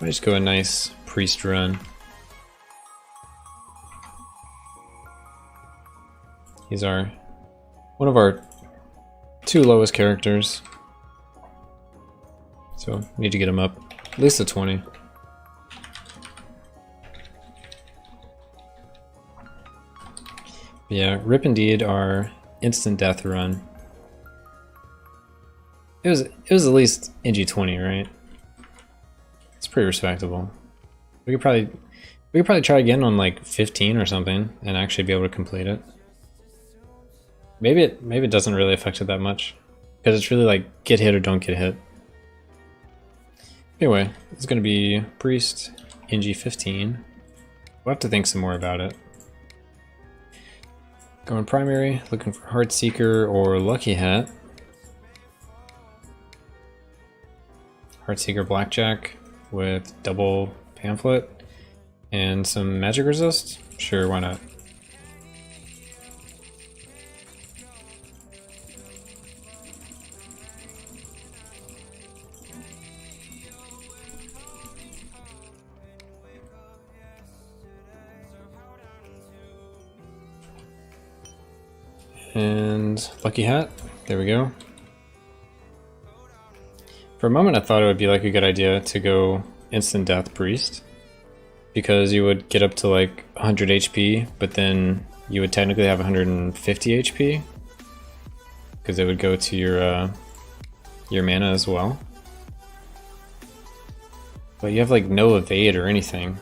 Might just go a nice priest run. He's one of our 2 lowest characters. So we need to get him up at least to 20. Yeah, Rip Indeed our instant death run. It was at least NG+20, right? It's pretty respectable. We could probably try again on like 15 or something and actually be able to complete it. Maybe it doesn't really affect it that much because it's really like get hit or don't get hit. Anyway, it's gonna be Priest NG+15. We'll have to think some more about it. Going primary, looking for Heartseeker or Lucky Hat. Heartseeker Blackjack with double pamphlet and some magic resist? Sure, why not? And Lucky Hat, there we go. For a moment I thought it would be like a good idea to go instant death priest, because you would get up to like 100 HP, but then you would technically have 150 HP, because it would go to your mana as well. But you have like no evade or anything.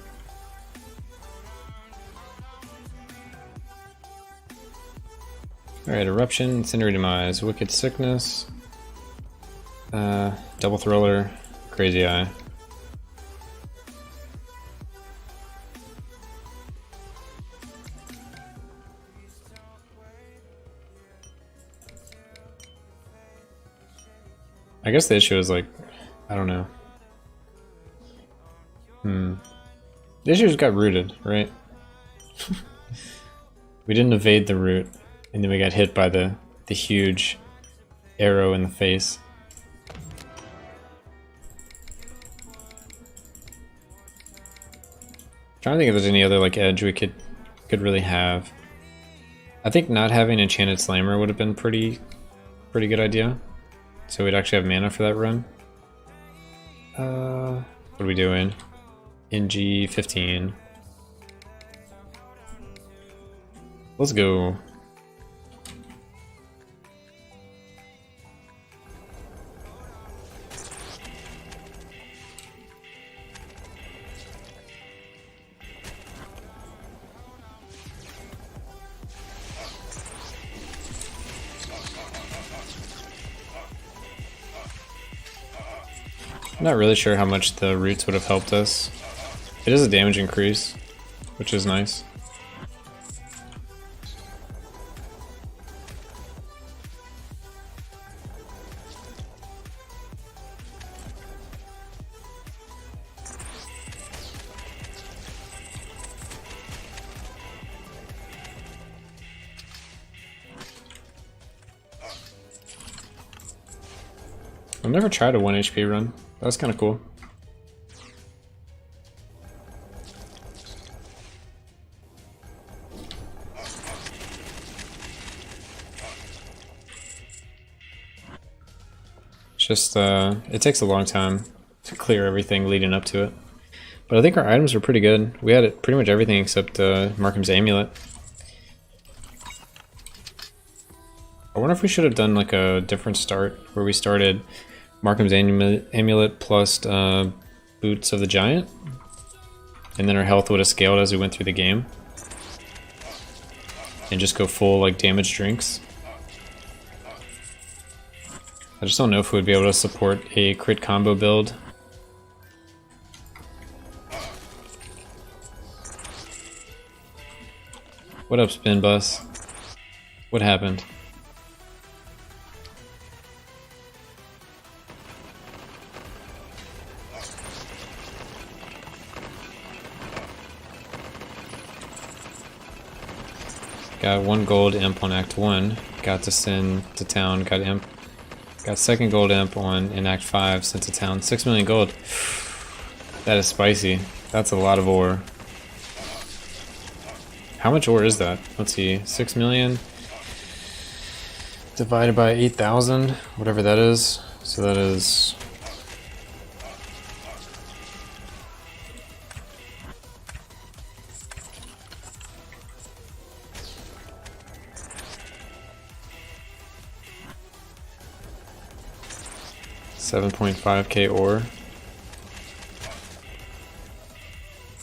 Alright, Eruption, Incendiary Demise, Wicked Sickness, Double Thriller, Crazy Eye. I guess the issue is like, I don't know. The issue just got rooted, right? We didn't evade the root. And then we got hit by the huge arrow in the face. Trying to think if there's any other like edge we could really have. I think not having Enchanted Slammer would have been pretty good idea. So we'd actually have mana for that run. What are we doing? NG+15. Let's go. I'm not really sure how much the roots would have helped us. It is a damage increase, which is nice. I've never tried a 1 HP run. That was kind of cool. It's just, it takes a long time to clear everything leading up to it. But I think our items were pretty good. We had pretty much everything except Markham's Amulet. I wonder if we should have done like a different start, where we started Markham's Amulet plus Boots of the Giant, and then our health would have scaled as we went through the game, and just go full like damage drinks. I just don't know if we would be able to support a crit combo build. What up, Spin Bus? What happened? Got 1 gold imp on Act 1, got to send to town, got 2nd gold imp on in Act 5, sent to town, 6 million gold. That is spicy. That's a lot of ore. How much ore is that? Let's see. 6 million divided by 8,000, whatever that is. So that is... $7.5k ore.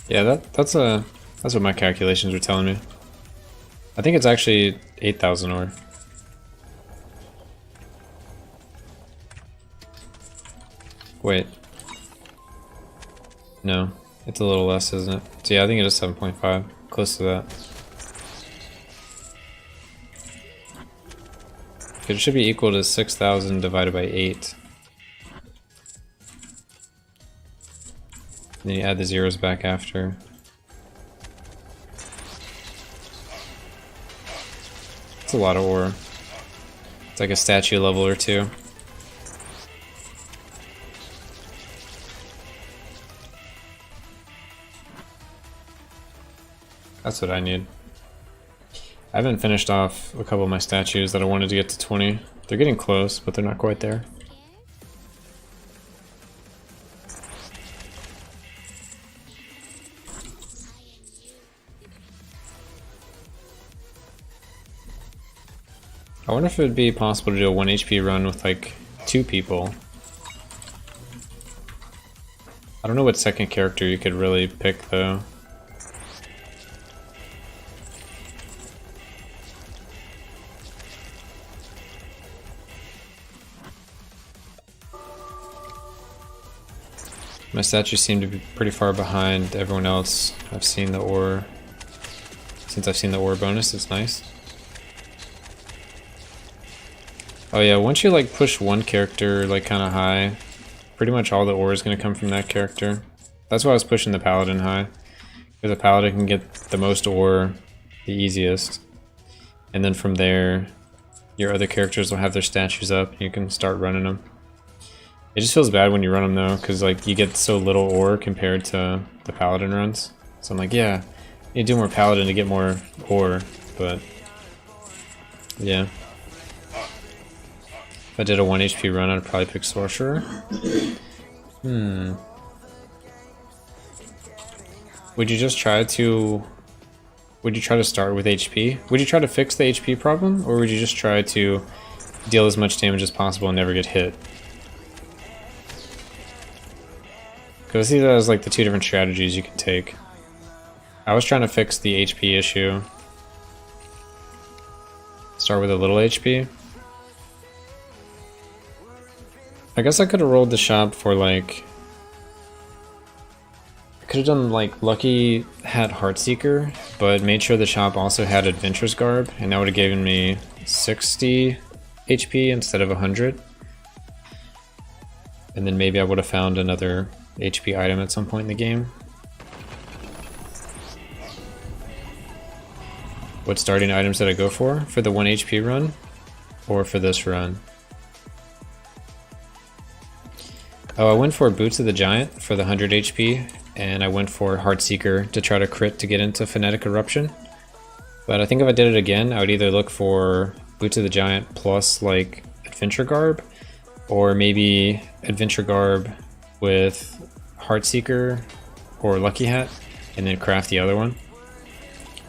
Yeah, that's what my calculations were telling me. I think it's actually 8,000 ore. Wait. No, it's a little less, isn't it? So yeah, I think it is 7.5, close to that. It should be equal to 6,000 divided by 8. Then you add the zeros back after. It's a lot of ore. It's like a statue level or two. That's what I need. I haven't finished off a couple of my statues that I wanted to get to 20. They're getting close, but they're not quite there. I wonder if it would be possible to do a 1 HP run with like 2 people. I don't know what second character you could really pick though. My statues seem to be pretty far behind everyone else. I've seen the ore. Since I've seen the ore bonus, it's nice. Oh yeah, once you like push one character like kind of high, pretty much all the ore is going to come from that character. That's why I was pushing the paladin high. Because the paladin can get the most ore the easiest. And then from there, your other characters will have their statues up and you can start running them. It just feels bad when you run them though, because like you get so little ore compared to the paladin runs. So I'm like, yeah, you need to do more paladin to get more ore, but yeah. If I did a 1 HP run, I'd probably pick Sorcerer. Would you just try to... Would you try to start with HP? Would you try to fix the HP problem? Or would you just try to deal as much damage as possible and never get hit? Because I see that as like the two different strategies you can take. I was trying to fix the HP issue. Start with a little HP. I guess I could have rolled the shop for like... I could have done like Lucky had Heartseeker, but made sure the shop also had Adventurer's Garb, and that would have given me 60 HP instead of 100. And then maybe I would have found another HP item at some point in the game. What starting items did I go for? For the 1 HP run? Or for this run? Oh, I went for Boots of the Giant for the 100 HP, and I went for Heartseeker to try to crit to get into Phonetic Eruption. But I think if I did it again, I would either look for Boots of the Giant plus like Adventure Garb, or maybe Adventure Garb with Heartseeker or Lucky Hat, and then craft the other one.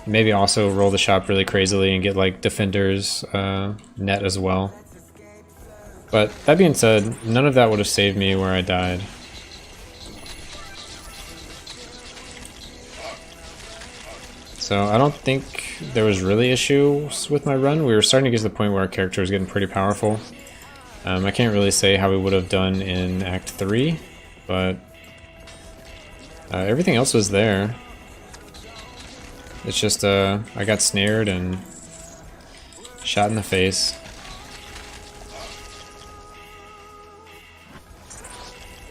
Maybe also roll the shop really crazily and get like Defender's net as well. But that being said, none of that would have saved me where I died. So I don't think there was really issues with my run. We were starting to get to the point where our character was getting pretty powerful. I can't really say how we would have done in Act 3, but everything else was there. It's just I got snared and shot in the face.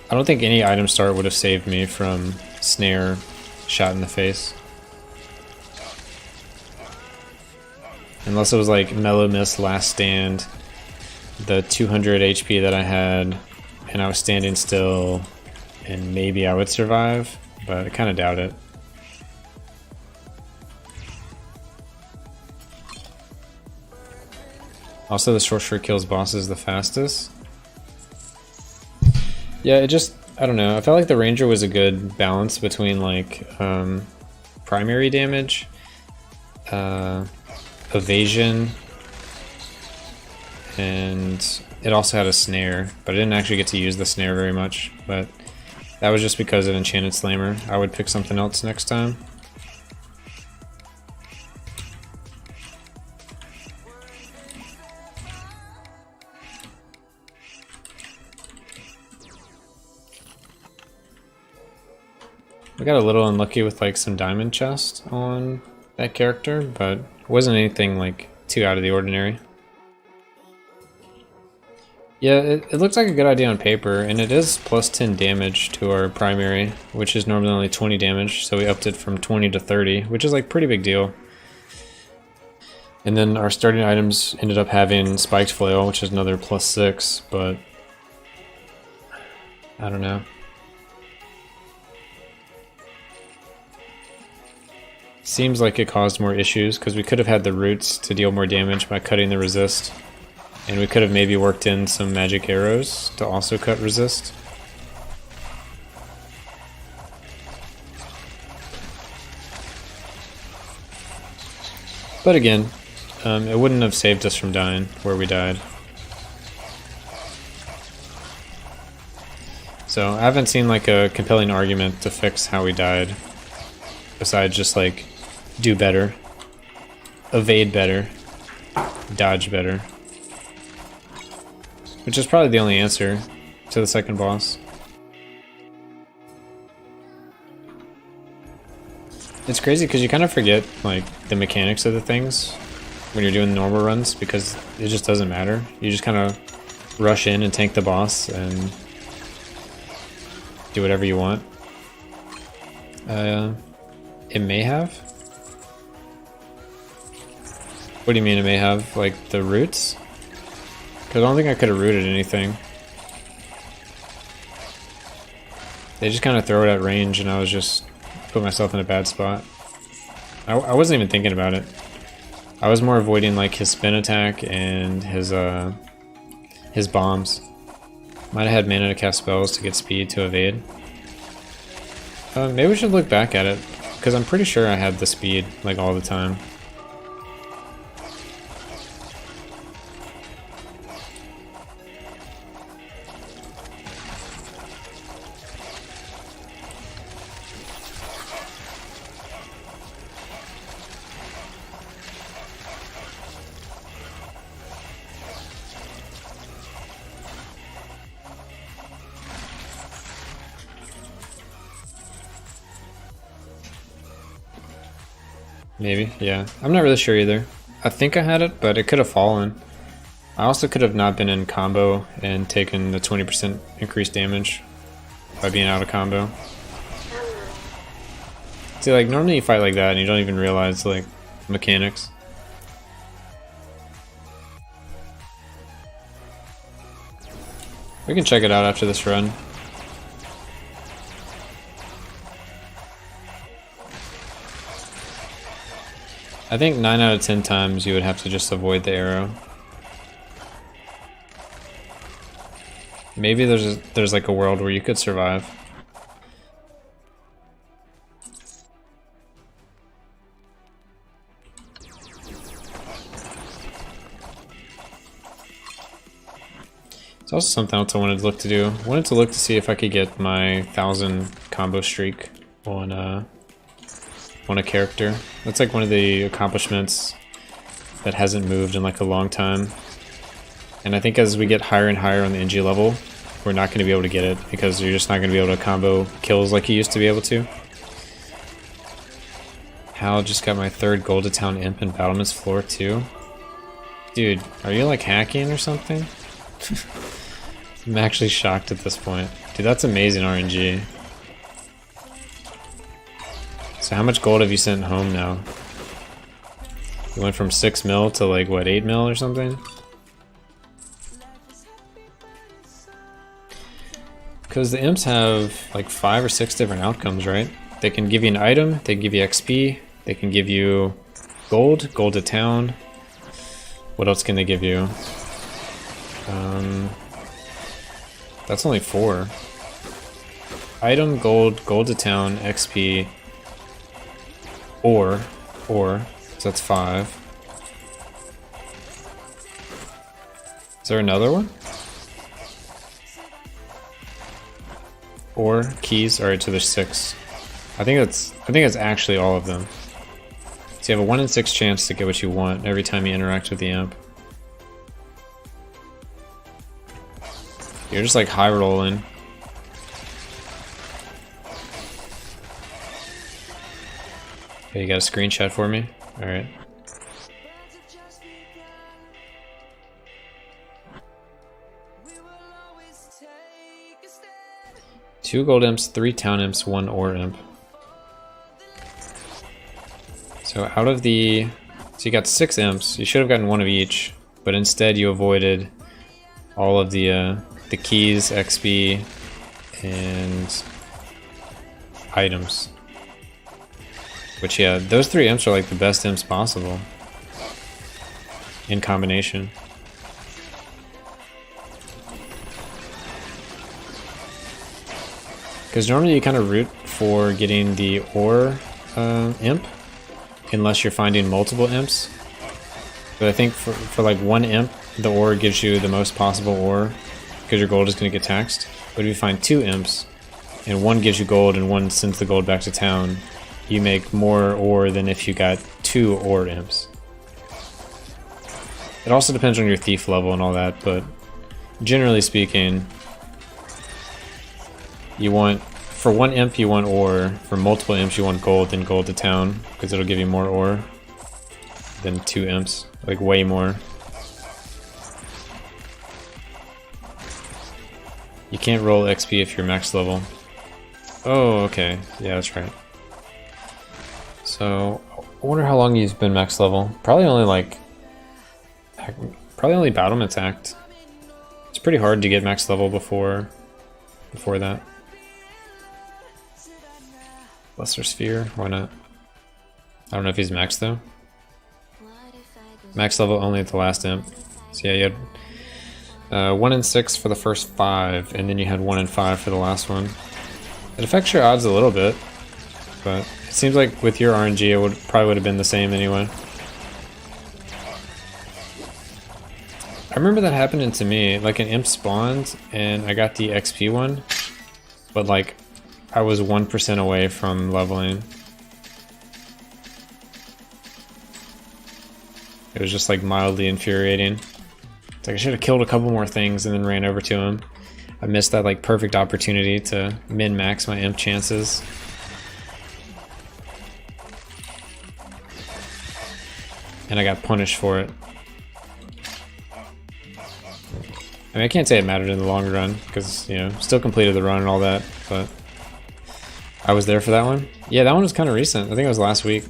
I don't think any item start would have saved me from snare, shot in the face. Unless it was like Mellow Mist Last Stand, the 200 HP that I had, and I was standing still and maybe I would survive, but I kind of doubt it. Also, the short kills bosses the fastest. Yeah, it just, I don't know, I felt like the Ranger was a good balance between like primary damage, evasion, and it also had a snare, but I didn't actually get to use the snare very much, but that was just because of Enchanted Slammer. I would pick something else next time. I got a little unlucky with like some diamond chest on that character, but it wasn't anything like too out of the ordinary. Yeah, it looks like a good idea on paper, and it is plus 10 damage to our primary, which is normally only 20 damage, so we upped it from 20 to 30, which is like pretty big deal. And then our starting items ended up having Spiked Flail, which is another plus 6, but I don't know. Seems like it caused more issues, because we could have had the roots to deal more damage by cutting the resist. And we could have maybe worked in some magic arrows to also cut resist. But again, it wouldn't have saved us from dying where we died. So I haven't seen like a compelling argument to fix how we died. Besides just like, do better, evade better, dodge better. Which is probably the only answer to the second boss. It's crazy because you kind of forget like the mechanics of the things when you're doing normal runs, because it just doesn't matter. You just kind of rush in and tank the boss and do whatever you want. It may have? What do you mean it may have? Like the roots? Because I don't think I could have rooted anything. They just kind of throw it at range and I was just put myself in a bad spot. I wasn't even thinking about it. I was more avoiding like his spin attack and his bombs. Might have had mana to cast spells to get speed to evade. Maybe we should look back at it, because I'm pretty sure I had the speed like all the time. Maybe, yeah. I'm not really sure either. I think I had it, but it could have fallen. I also could have not been in combo and taken the 20% increased damage by being out of combo. See, like, normally you fight like that and you don't even realize, like, mechanics. We can check it out after this run. I think 9 out of 10 times you would have to just avoid the arrow. Maybe there's like a world where you could survive. It's also something else I wanted to look to do. I wanted to look to see if I could get my 1000 combo streak on a character. That's like one of the accomplishments that hasn't moved in like a long time. And I think as we get higher and higher on the NG level, we're not going to be able to get it, because you're just not going to be able to combo kills like you used to be able to. Hal just got my 3rd Golden Town Imp in Battlement's Floor 2. Dude, are you like hacking or something? I'm actually shocked at this point. Dude, that's amazing RNG. So how much gold have you sent home now? You went from 6 mil to like, what, 8 mil or something? Because the imps have like 5 or 6 different outcomes, right? They can give you an item, they can give you XP, they can give you gold to town. What else can they give you? That's only 4. Item, gold to town, XP, or, so that's 5. Is there another one? Or keys. Alright, so there's 6. I think that's actually all of them. So you have a 1 in 6 chance to get what you want every time you interact with the imp. You're just like high rolling. Okay, you got a screenshot for me? Alright. Two gold imps, 3 town imps, 1 ore imp. So out of the... So you got 6 imps. You should have gotten 1 of each, but instead you avoided all of the keys, XP, and items. Which, yeah, those 3 imps are like the best imps possible in combination. Because normally you kind of root for getting the ore imp, unless you're finding multiple imps. But I think for like 1 imp, the ore gives you the most possible ore, because your gold is going to get taxed. But if you find 2 imps, and 1 gives you gold and 1 sends the gold back to town, you make more ore than if you got 2 ore imps. It also depends on your thief level and all that, but generally speaking, you want, for 1 imp you want ore, for multiple imps you want gold, then gold to town, because it'll give you more ore than 2 imps, like way more. You can't roll XP if you're max level. Oh, okay, yeah, that's right. So, I wonder how long you've been max level. Probably only Battlement's Act. It's pretty hard to get max level before that. Lesser Sphere, why not? I don't know if he's max though. Max level only at the last imp. So yeah, you had 1 in 6 for the first 5, and then you had 1 in 5 for the last one. It affects your odds a little bit, but it seems like with your RNG it probably would have been the same anyway. I remember that happening to me, like an imp spawned and I got the XP one, but like I was 1% away from leveling. It was just like mildly infuriating. It's like I should have killed a couple more things and then ran over to him. I missed that like perfect opportunity to min-max my imp chances. And I got punished for it. I mean, I can't say it mattered in the long run, because, you know, still completed the run and all that, but I was there for that one. Yeah, that one was kind of recent. I think it was last week.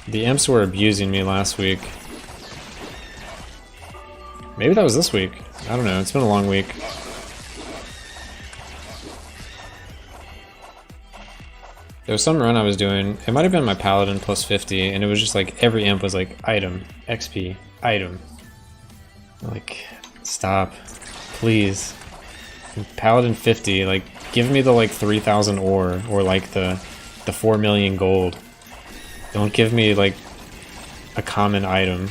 The imps were abusing me last week. Maybe that was this week. I don't know, it's been a long week. There was some run I was doing, it might have been my paladin plus 50, and it was just like every imp was like item, XP, item. Like, stop, please. Paladin 50, like, give me the like 3,000 ore, or like the 4 million gold. Don't give me like a common item.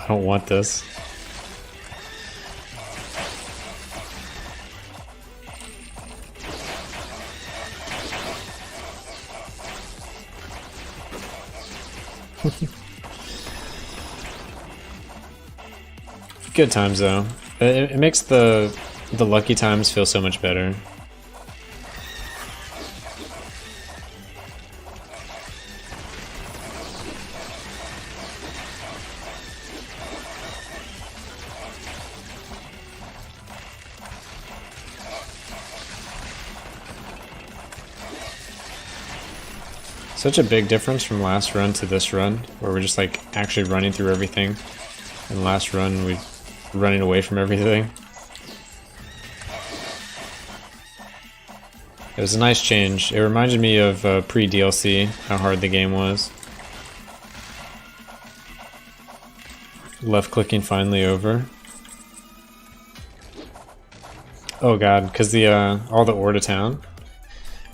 I don't want this. Good times though. It makes the lucky times feel so much better. Such a big difference from last run to this run, where we're just like actually running through everything. In last run we running away from everything. It was a nice change. It reminded me of pre-DLC, how hard the game was. Left clicking finally over. Oh god, because the all the ore to town,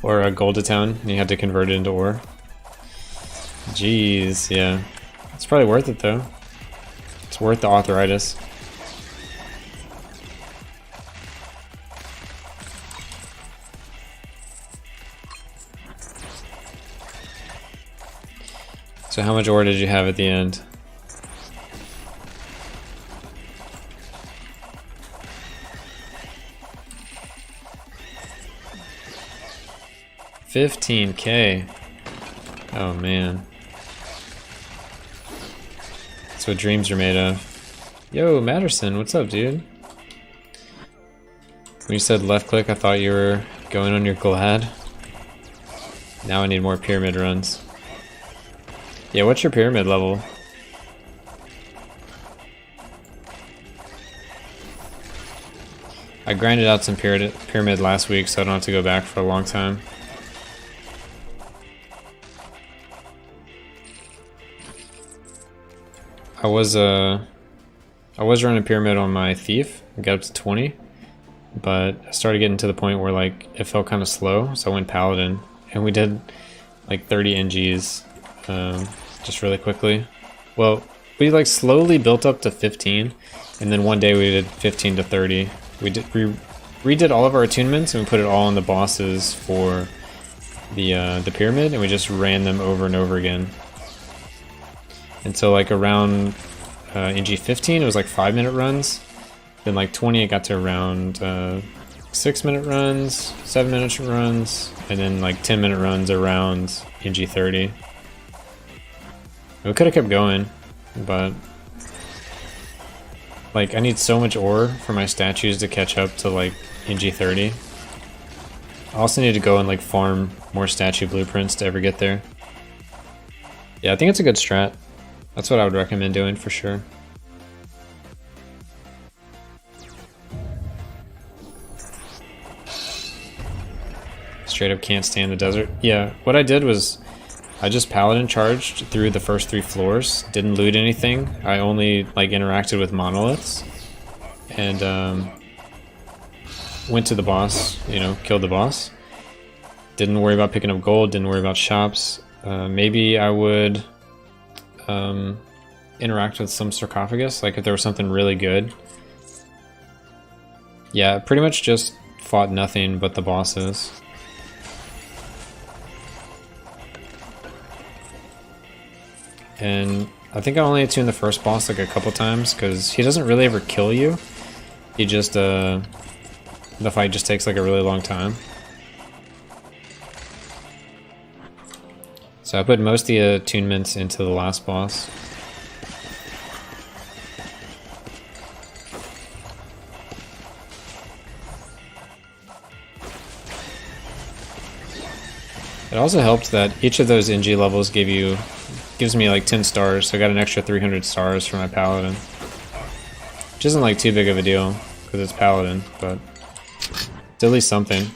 or gold to town, and you had to convert it into ore. Jeez, yeah. It's probably worth it though. It's worth the arthritis. So how much ore did you have at the end? $15K. Oh man. That's what dreams are made of. Yo, Matterson, what's up, dude? When you said left click, I thought you were going on your glad. Now I need more pyramid runs. Yeah, what's your pyramid level? I grinded out some pyramid last week, so I don't have to go back for a long time. I was running pyramid on my thief, I got up to 20, but I started getting to the point where like it felt kind of slow, so I went paladin, and we did like 30 NGs just really quickly. Well, we like slowly built up to 15, and then one day we did 15 to 30. We redid all of our attunements and we put it all on the bosses for the pyramid, and we just ran them over and over again. And so like around NG+15 it was like 5-minute runs, then like 20 it got to around 6-minute runs, 7-minute runs, and then like 10-minute runs around NG+30. We could have kept going, but like I need so much ore for my statues to catch up to like NG+30. I also need to go and like farm more statue blueprints to ever get there. Yeah, I think it's a good strat. That's what I would recommend doing for sure. Straight up can't stand the desert. Yeah, what I did was I just paladin charged through the first 3 floors, didn't loot anything. I only like interacted with monoliths and went to the boss, you know, killed the boss. Didn't worry about picking up gold, didn't worry about shops. Maybe I would interact with some sarcophagus, like if there was something really good. Yeah, pretty much just fought nothing but the bosses. And I think I only attuned the first boss like a couple times because he doesn't really ever kill you. He just the fight just takes like a really long time. So I put most of the attunements into the last boss. It also helped that each of those NG levels gives me like 10 stars, so I got an extra 300 stars for my paladin. Which isn't like too big of a deal, because it's paladin, but it's at least something.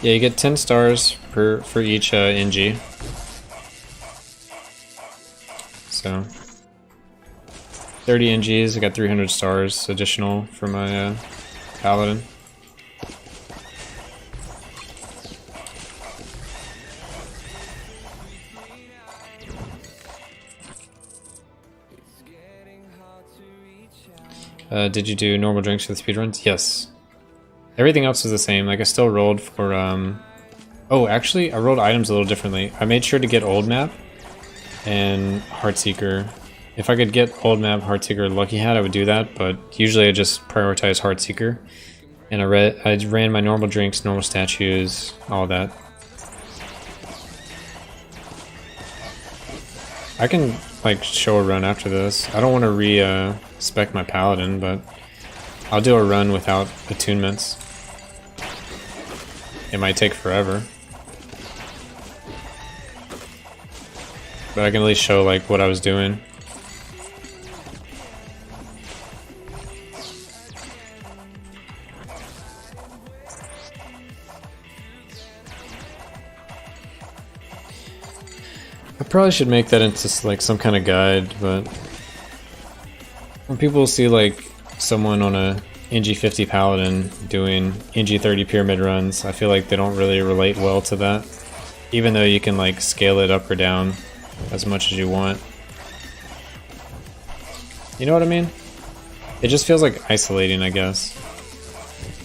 Yeah, you get 10 stars for each NG. So 30 NGs, I got 300 stars additional for my paladin. Did you do normal drinks for the speedruns? Yes. Everything else was the same. Like I still rolled for oh, actually I rolled items a little differently. I made sure to get old map and Heartseeker. If I could get old map, Heartseeker, Lucky Hat, I would do that, but usually I just prioritize Heartseeker. And I ran my normal drinks, normal statues, all that. I can like show a run after this. I don't want to spec my paladin, but I'll do a run without attunements. It might take forever, but I can at least show like what I was doing. I probably should make that into like some kind of guide, but when people see like someone on a NG+15 paladin doing NG+30 pyramid runs, I feel like they don't really relate well to that, even though you can like scale it up or down as much as you want. You know what I mean? It just feels like isolating, I guess.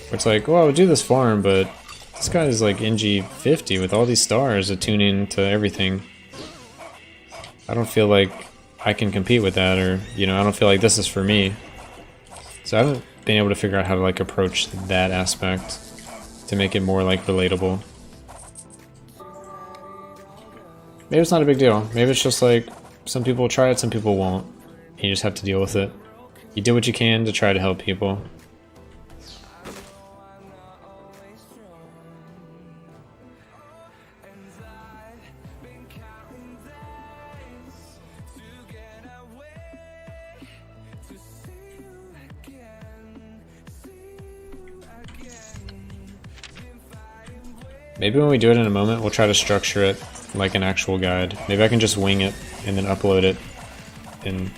Where it's like, well, I would do this farm, but this guy is like NG+50 with all these stars attuning to everything. I don't feel like I can compete with that, or, you know, I don't feel like this is for me. So I haven't been able to figure out how to like approach that aspect to make it more like relatable. Maybe it's not a big deal. Maybe it's just like some people try it, some people won't. And you just have to deal with it. You do what you can to try to help people. Maybe when we do it in a moment, we'll try to structure it like an actual guide. Maybe I can just wing it and then upload it and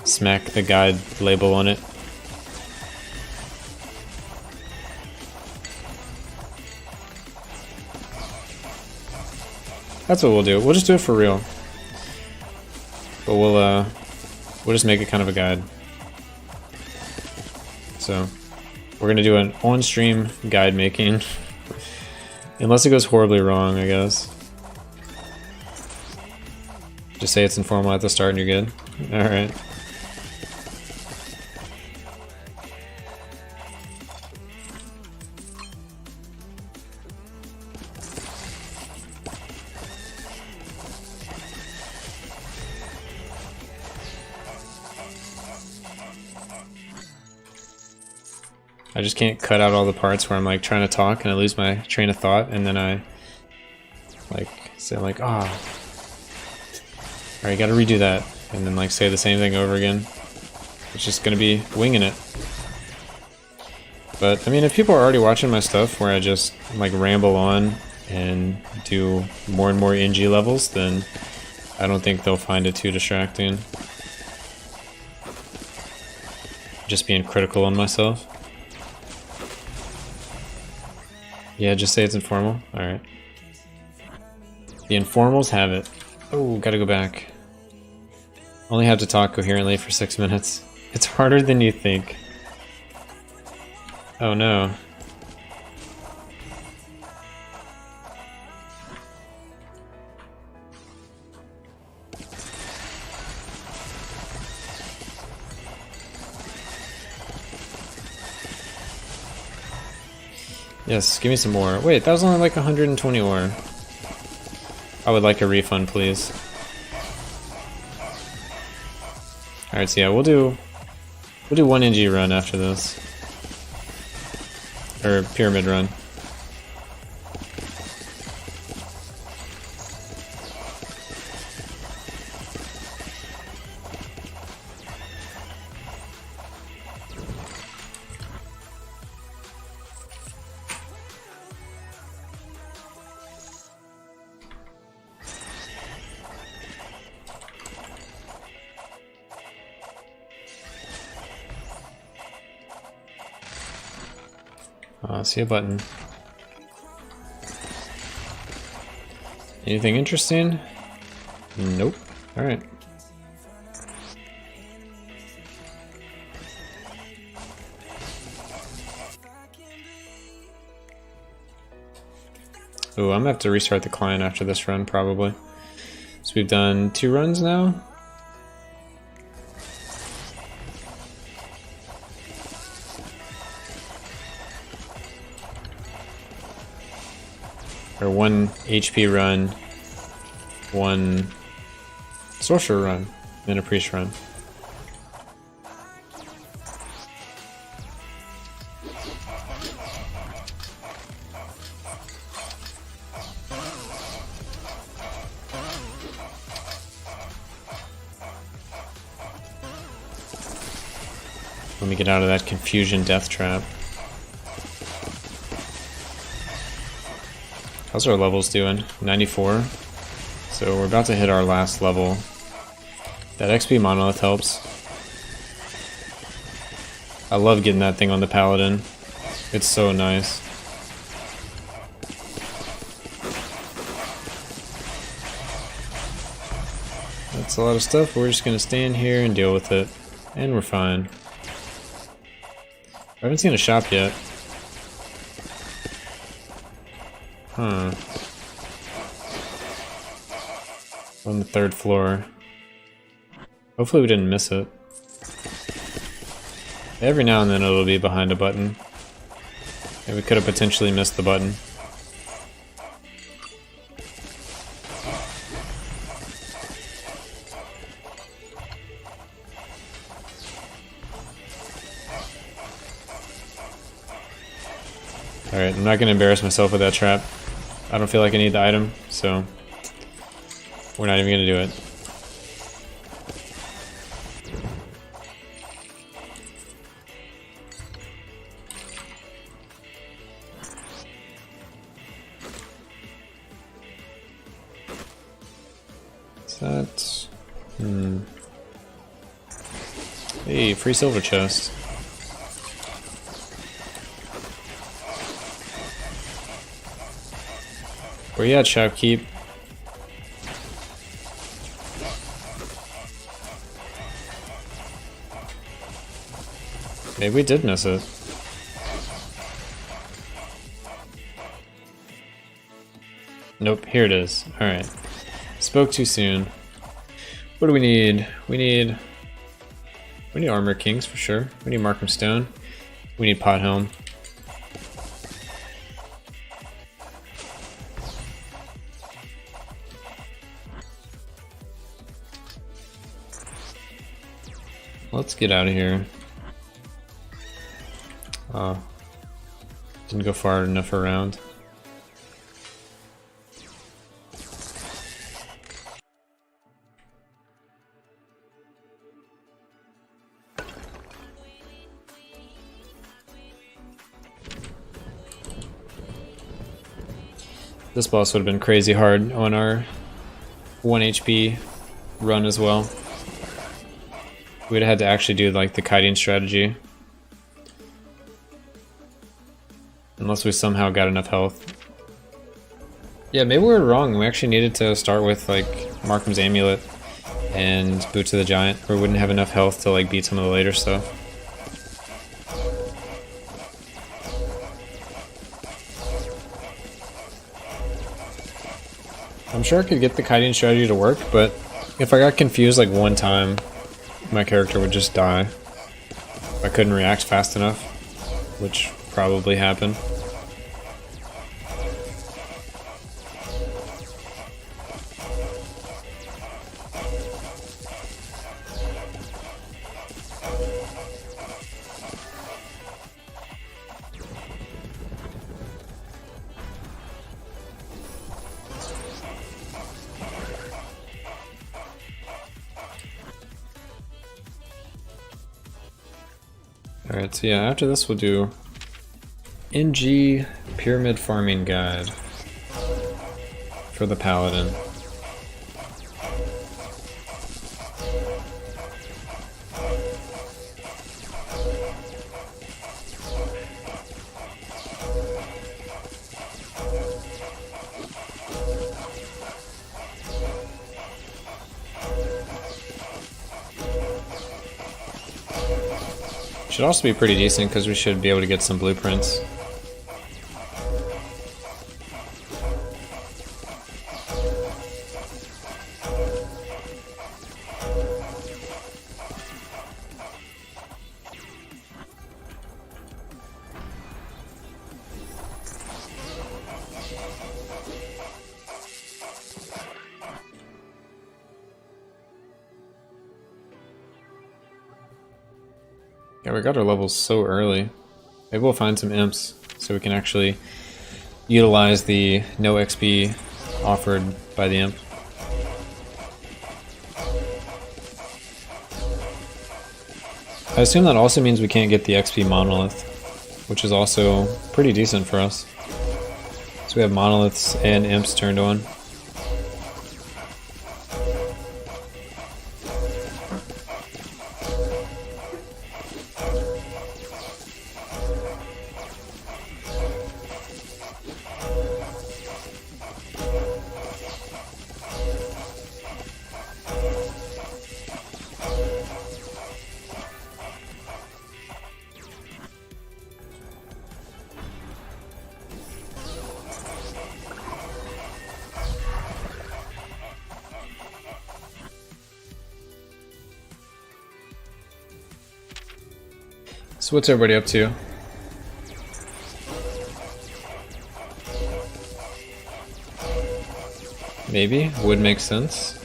smack the guide label on it. That's what we'll do. We'll just do it for real. But we'll just make it kind of a guide. So we're gonna do an on-stream guide making. Unless it goes horribly wrong, I guess. Just say it's informal at the start and you're good. Alright. I just can't cut out all the parts where I'm like trying to talk and I lose my train of thought, and then I like say like, ah, alright, gotta redo that, and then like say the same thing over again. It's just gonna be winging it. But I mean, if people are already watching my stuff where I just like ramble on and do more and more NG levels, then I don't think they'll find it too distracting. Just being critical on myself. Yeah, just say it's informal. Alright. The informals have it. Oh, gotta go back. Only have to talk coherently for 6 minutes. It's harder than you think. Oh no. Yes, give me some more. Wait, that was only like 120 ore. I would like a refund, please. Alright, so yeah, we'll do one NG run after this. Or pyramid run. I see a button. Anything interesting? Nope. Alright. Ooh, I'm gonna have to restart the client after this run, probably. So we've done 2 runs now. or 1 HP run, 1 sorcerer run, and a priest run. Let me get out of that confusion death trap. How's our levels doing? 94. So we're about to hit our last level. That XP monolith helps. I love getting that thing on the paladin. It's so nice. That's a lot of stuff. We're just gonna stand here and deal with it. And we're fine. I haven't seen a shop yet. Huh. On the 3rd floor. Hopefully we didn't miss it. Every now and then it'll be behind a button. And we could have potentially missed the button. Alright, I'm not going to embarrass myself with that trap. I don't feel like I need the item, so we're not even going to do it. What's that? Hey, free silver chest. Where you at, shopkeep? Maybe we did miss it. Nope, here it is. Alright. Spoke too soon. What do we need? We need Armor Kings for sure. We need Markham Stone. We need Pot Helm. Let's get out of here. Didn't go far enough around. This boss would have been crazy hard on our 1 HP run as well. We'd have had to actually do like the kiting strategy. Unless we somehow got enough health. Yeah, maybe we were wrong. We actually needed to start with like Markham's Amulet and Boots of the Giant, or we wouldn't have enough health to like beat some of the later stuff. I'm sure I could get the kiting strategy to work, but if I got confused like one time, my character would just die. I couldn't react fast enough, which probably happened. Alright, so yeah, after this we'll do NG Pyramid Farming Guide for the Paladin. Should also be pretty decent because we should be able to get some blueprints. Yeah, we got our levels so early. Maybe we'll find some imps so we can actually utilize the no XP offered by the imp. I assume that also means we can't get the XP monolith, which is also pretty decent for us. So we have monoliths and imps turned on. So what's everybody up to? Maybe would make sense.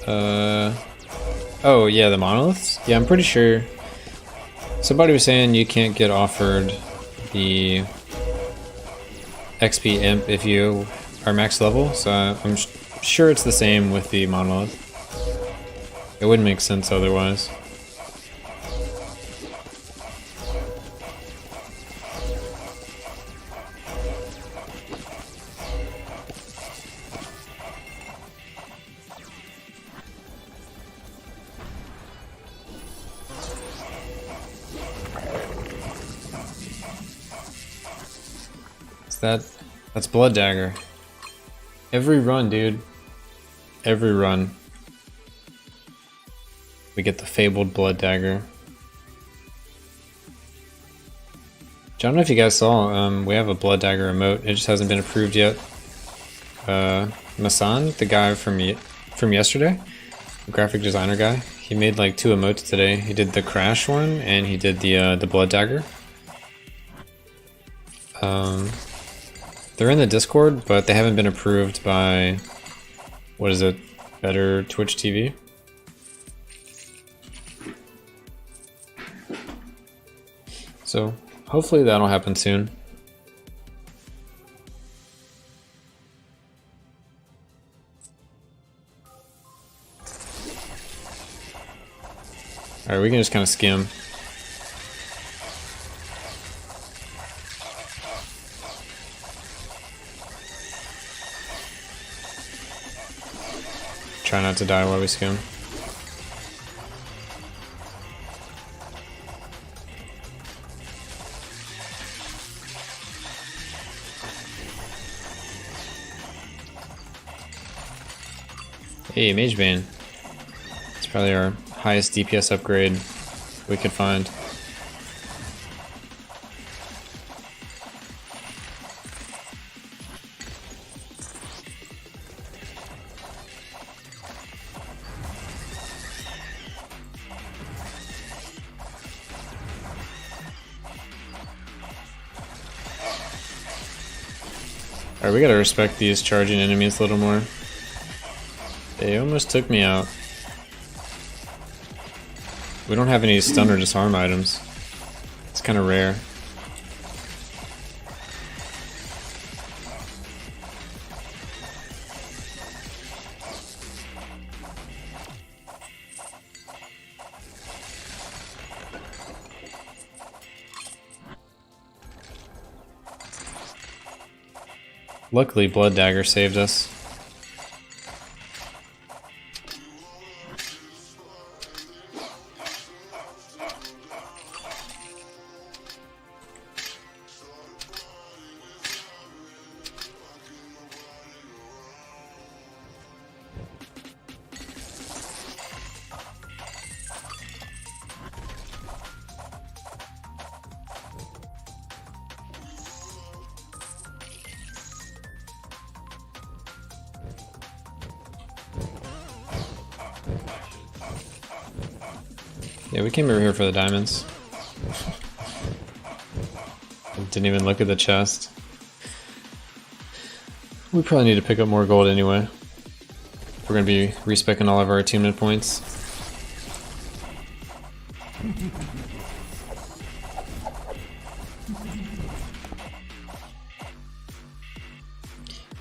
Oh yeah, the monoliths? Yeah, I'm pretty sure somebody was saying you can't get offered the XP imp if you are max level, so I'm sure it's the same with the monolith. It wouldn't make sense otherwise. That's Blood Dagger. Every run, dude. Every run. We get the fabled Blood Dagger. I don't know if you guys saw, we have a Blood Dagger emote. It just hasn't been approved yet. Masan, the guy from yesterday, the graphic designer guy, he made like 2 emotes today. He did the Crash one and he did the Blood Dagger. They're in the Discord, but they haven't been approved by, what is it, Better Twitch TV? So hopefully that'll happen soon. Alright, we can just kind of skim. Try not to die while we skim. Hey, Mage Bane. It's probably our highest DPS upgrade we could find. Alright, we gotta respect these charging enemies a little more. They almost took me out. We don't have any stun or disarm items. It's kind of rare. Luckily, Blood Dagger saved us. Yeah, we came over here for the diamonds. Didn't even look at the chest. We probably need to pick up more gold anyway. We're gonna be respecing all of our attunement points.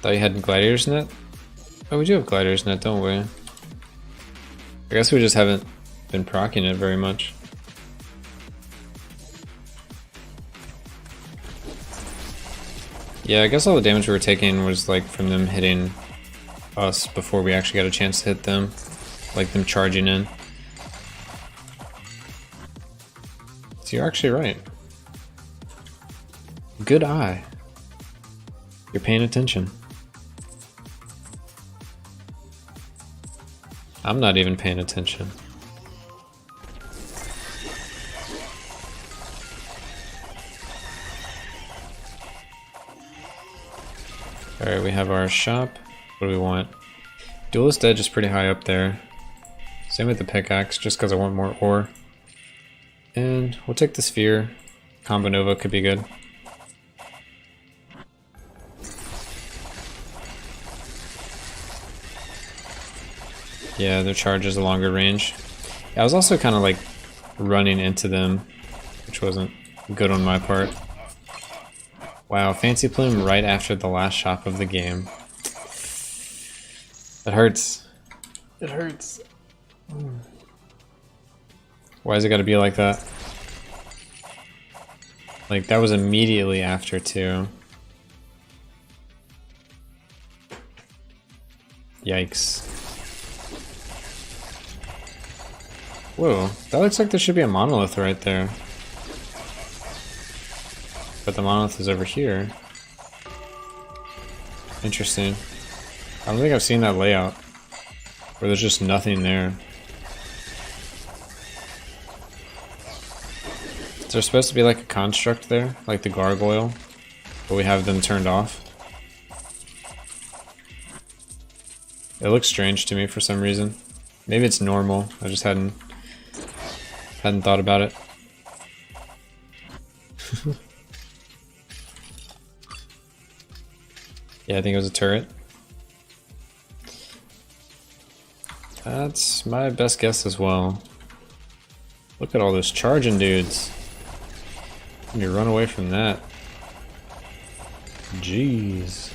Thought you had Gladiator's Net? Oh, we do have Gladiator's Net, don't we? I guess we just haven't been proccing it very much. Yeah, I guess all the damage we were taking was like from them hitting us before we actually got a chance to hit them. Like them charging in. So you're actually right. Good eye. You're paying attention. I'm not even paying attention. Alright, we have our shop. What do we want? Duelist Edge is pretty high up there. Same with the pickaxe, just because I want more ore. And we'll take the sphere. Combo Nova could be good. Yeah, their charge is a longer range. Yeah, I was also kind of like running into them, which wasn't good on my part. Wow, Fancy Plume right after the last shop of the game. It hurts. It hurts. Why's it gotta be like that? Like, that was immediately after, too. Yikes. Whoa, that looks like there should be a monolith right there. But the monolith is over here. Interesting. I don't think I've seen that layout. Where there's just nothing there. Is there supposed to be like a construct there? Like the gargoyle? But we have them turned off? It looks strange to me for some reason. Maybe it's normal. I just hadn't thought about it. Yeah, I think it was a turret. That's my best guess as well. Look at all those charging dudes. Let me run away from that. Jeez.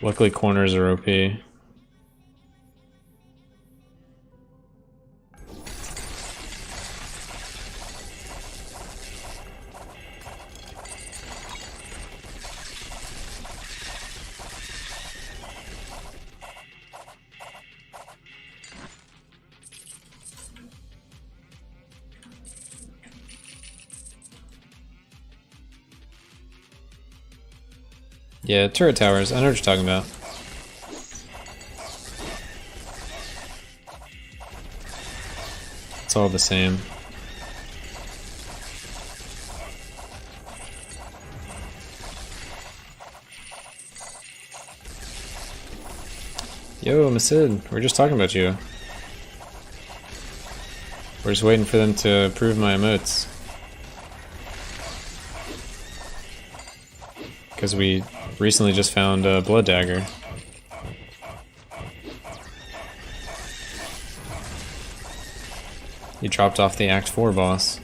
Luckily corners are OP. Yeah, turret towers, I know what you're talking about. It's all the same. Yo, Masid, we're just talking about you. We're just waiting for them to approve my emotes. Because we recently just found a blood dagger. You dropped off the Act 4 boss.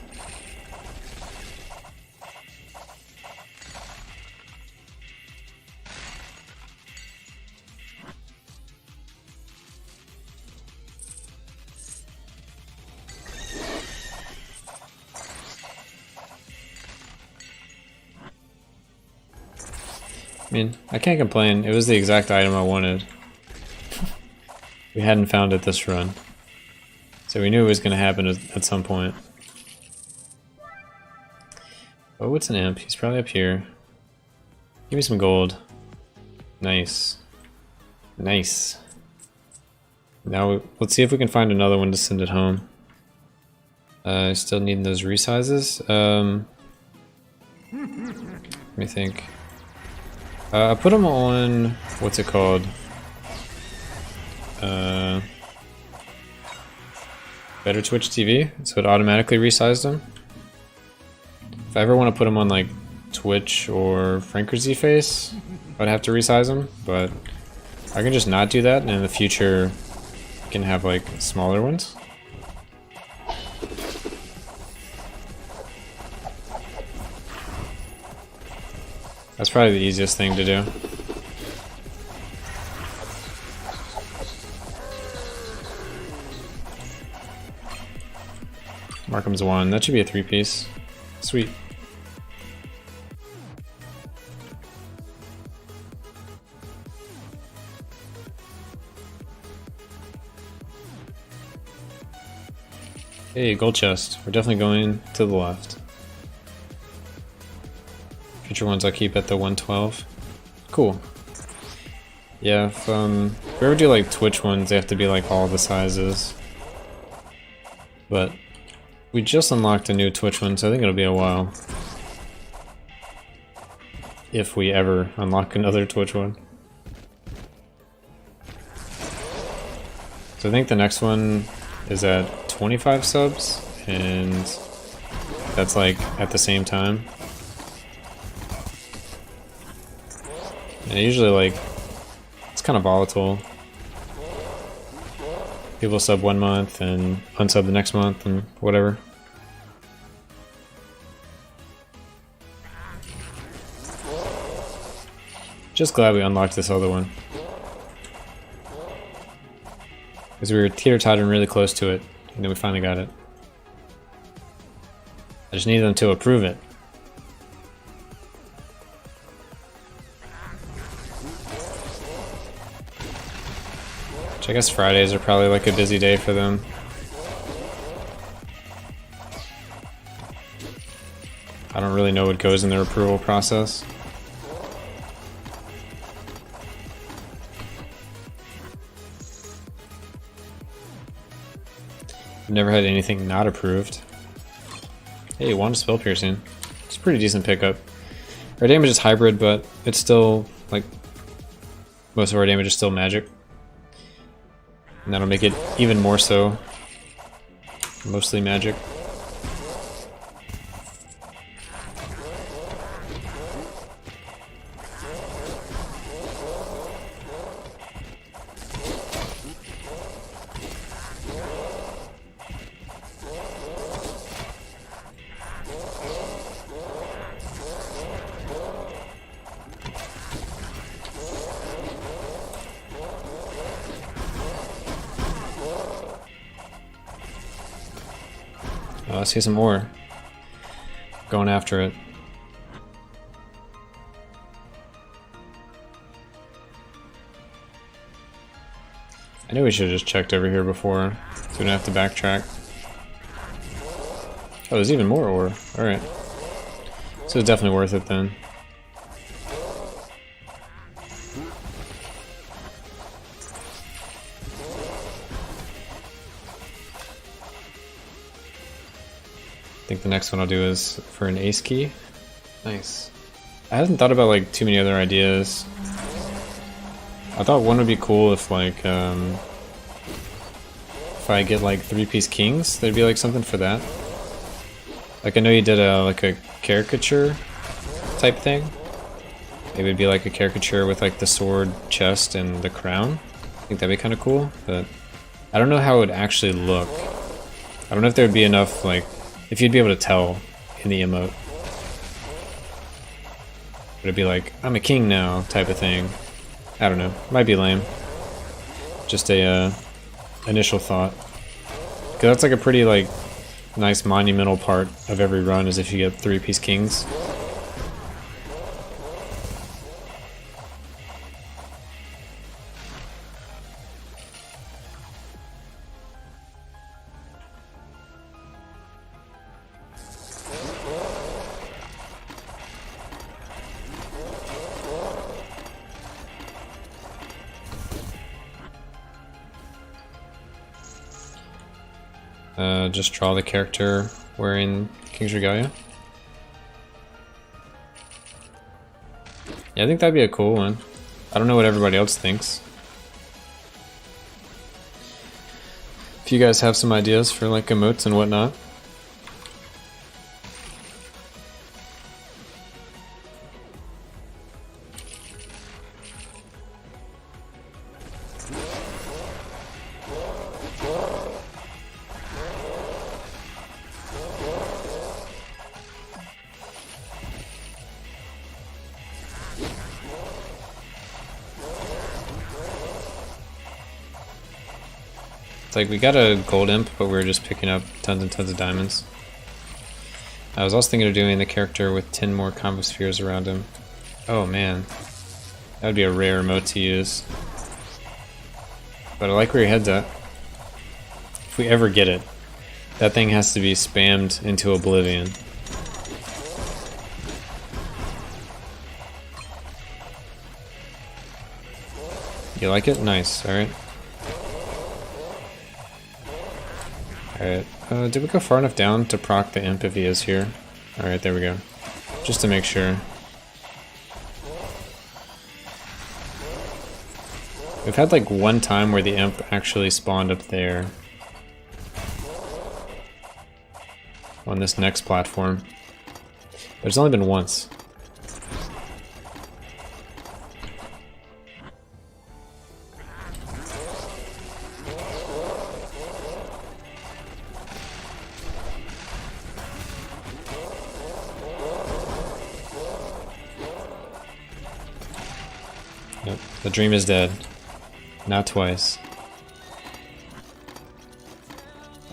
I mean, I can't complain. It was the exact item I wanted. We hadn't found it this run. So we knew it was going to happen at some point. Oh, what's an imp? He's probably up here. Give me some gold. Nice. Nice. Now, let's see if we can find another one to send it home. Still needing those resizes. Let me think. I put them on, what's it called? Better Twitch TV, so it automatically resized them. If I ever want to put them on like Twitch or Franker Z-Face, I'd have to resize them, but I can just not do that and in the future can have like smaller ones. That's probably the easiest thing to do. Markham's 1. That should be a 3-piece. Sweet. Hey, gold chest. We're definitely going to the left. Future ones I'll keep at the 112. Cool. Yeah, if we ever do like Twitch ones, they have to be like all the sizes. But we just unlocked a new Twitch one, so I think it'll be a while. If we ever unlock another Twitch one. So I think the next one is at 25 subs, and that's like at the same time. And usually like, it's kind of volatile. People sub 1 month and unsub the next month and whatever. Just glad we unlocked this other one. Because we were teeter-tottering really close to it, and then we finally got it. I just needed them to approve it. Which I guess Fridays are probably like a busy day for them. I don't really know what goes in their approval process. I've never had anything not approved. Hey, wand spell piercing. It's a pretty decent pickup. Our damage is hybrid, but it's still, like, most of our damage is still magic. And that'll make it even more so. Mostly magic. Oh, I see some more. Going after it. I knew we should have just checked over here before, so we don't have to backtrack. Oh, there's even more ore. Alright. So it's definitely worth it then. I think the next one I'll do is for an ace key. Nice. I hadn't thought about like too many other ideas. I thought one would be cool if like if I get like 3-piece kings, there'd be like something for that. Like I know you did a like a caricature type thing. Maybe it'd be like a caricature with like the sword, chest, and the crown. I think that'd be kind of cool, but I don't know how it would actually look. I don't know if there would be enough like if you'd be able to tell in the emote. Would it be like, I'm a king now type of thing? I don't know. Might be lame. Just a initial thought. Because that's like a pretty like nice monumental part of every run is if you get 3-piece kings. Just draw the character wearing King's Regalia. Yeah, I think that'd be a cool one. I don't know what everybody else thinks. If you guys have some ideas for like emotes and whatnot. It's like we got a gold imp, but we were just picking up tons and tons of diamonds. I was also thinking of doing the character with 10 more combo spheres around him. Oh man, that would be a rare emote to use. But I like where your head's at. If we ever get it, that thing has to be spammed into oblivion. You like it? Nice, alright. Alright, did we go far enough down to proc the imp if he is here? Alright, there we go. Just to make sure. We've had like one time where the imp actually spawned up there. On this next platform. But it's only been once. Yep, the dream is dead. Not twice.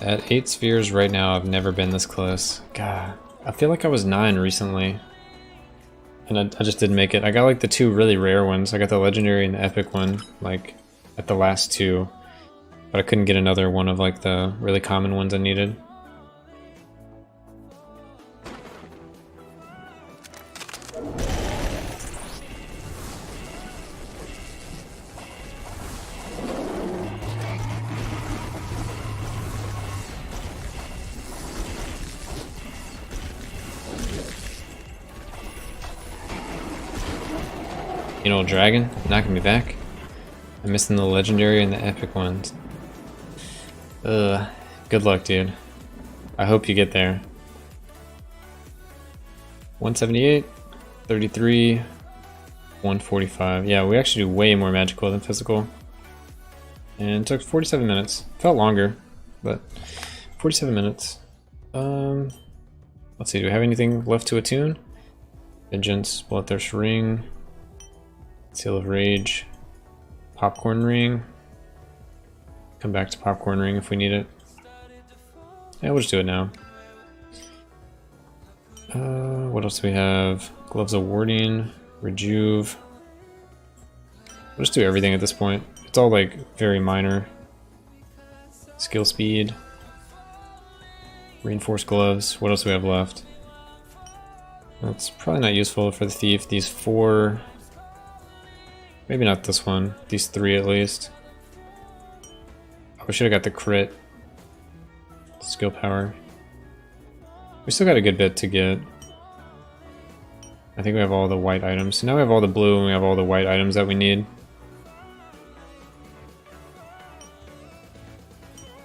At 8 spheres right now, I've never been this close. God, I feel like I was 9 recently. And I just didn't make it. I got like the 2 really rare ones. I got the legendary and the epic one, like at the last 2. But I couldn't get another one of like the really common ones I needed. You know, dragon, knocking me back. I'm missing the legendary and the epic ones. Ugh, good luck, dude. I hope you get there. 178, 33, 145. Yeah, we actually do way more magical than physical. And it took 47 minutes. Felt longer, but 47 minutes. Let's see, do we have anything left to attune? Vengeance, Bloodthirst Ring. Seal of Rage, Popcorn Ring. Come back to Popcorn Ring if we need it. Yeah, we'll just do it now. What else do we have? Gloves of Warding, Rejuve. We'll just do everything at this point. It's all like very minor. Skill Speed. Reinforced Gloves. What else do we have left? That's probably not useful for the Thief. These 4... Maybe not this one. These 3 at least. Oh, we should have got the crit. Skill power. We still got a good bit to get. I think we have all the white items. So now we have all the blue and we have all the white items that we need.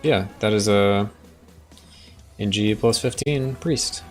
Yeah, that is a NG+15 priest.